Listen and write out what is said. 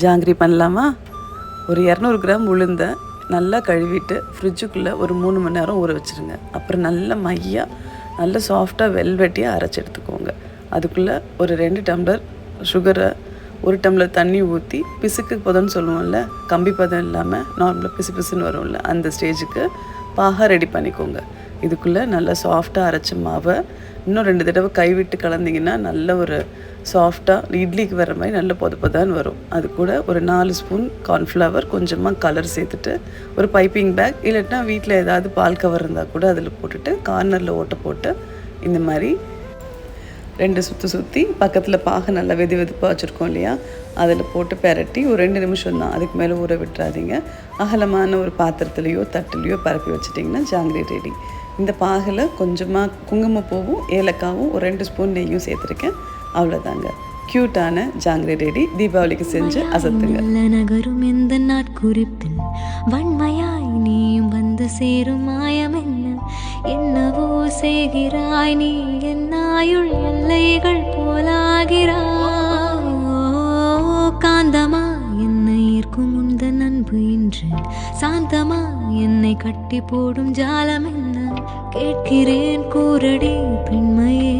ஜாங்கிரி பண்ணலாமா? ஒரு 200 கிராம் உளுந்தை நல்லா கழுவிட்டு ஃப்ரிட்ஜுக்குள்ளே ஒரு 3 மணி நேரம் ஊற வச்சுருங்க. அப்புறம் நல்ல மையாக நல்ல சாஃப்டாக வெல்வெட்டியாக அரைச்சி எடுத்துக்கோங்க. அதுக்குள்ளே ஒரு 2 டம்ளர் சுகரை 1 டம்ளர் தண்ணி ஊற்றி பிசுக்கு பதம்னு சொல்லுவோம்ல, கம்பி பதம் இல்லாமல் நார்மலாக பிசு பிசுன்னு வரும்ல, அந்த ஸ்டேஜுக்கு பாகா ரெடி பண்ணிக்கோங்க. இதுக்குள்ளே நல்லா சாஃப்டாக அரைச்ச மாவை இன்னும் 2 தடவை கைவிட்டு கலந்திங்கன்னா நல்ல ஒரு சாஃப்டாக இட்லிக்கு வர மாதிரி நல்ல பொதப்பதான்னு வரும். அது கூட ஒரு 4 ஸ்பூன் கார்ன்ஃப்ளவர், கொஞ்சமாக கலர் சேர்த்துட்டு ஒரு பைப்பிங் பேக் இல்லைன்னா வீட்டில் ஏதாவது பால் கவர் இருந்தால் கூட அதில் போட்டுட்டு கார்னரில் ஓட்டை போட்டு இந்த மாதிரி 2 சுற்றி பக்கத்தில் பாக நல்லா வெது வெதுப்பாக வச்சுருக்கோம் இல்லையா, அதில் போட்டு பெரட்டி ஒரு 2 நிமிஷம் தான், அதுக்கு மேலே ஊற விட்டுறாதீங்க. அகலமான ஒரு பாத்திரத்துலேயோ தட்டுலேயோ பரப்பி வச்சுட்டிங்கன்னா ஜாங்கிரி ரெடி. இந்த பாகில் கொஞ்சமாக குங்குமப்பூவும் ஏலக்காவும் ஒரு 2 ஸ்பூன் நெய்யும் சேர்த்துருக்கேன். அவ்வளோதாங்க, க்யூட்டான ஜாங்கிரி ரெடி. தீபாவளிக்கு செஞ்சு அசத்துங்க. நகரும் எந்த நாட்குறிப்பில் வன்மையாய் நீயும் வந்து சேரும் மாயம் என்னவோ செய்கிறாய் நீ, என்னாயுள் எல்லைகள் போலாகிறாய். காந்தமா என்னை ஈர்க்கும் உந்தன் அன்பு இன்று சாந்தமா என்னை கட்டி போடும் ஜாலம் என்ன, கேட்கிறேன் கூரடி பெண்மையே.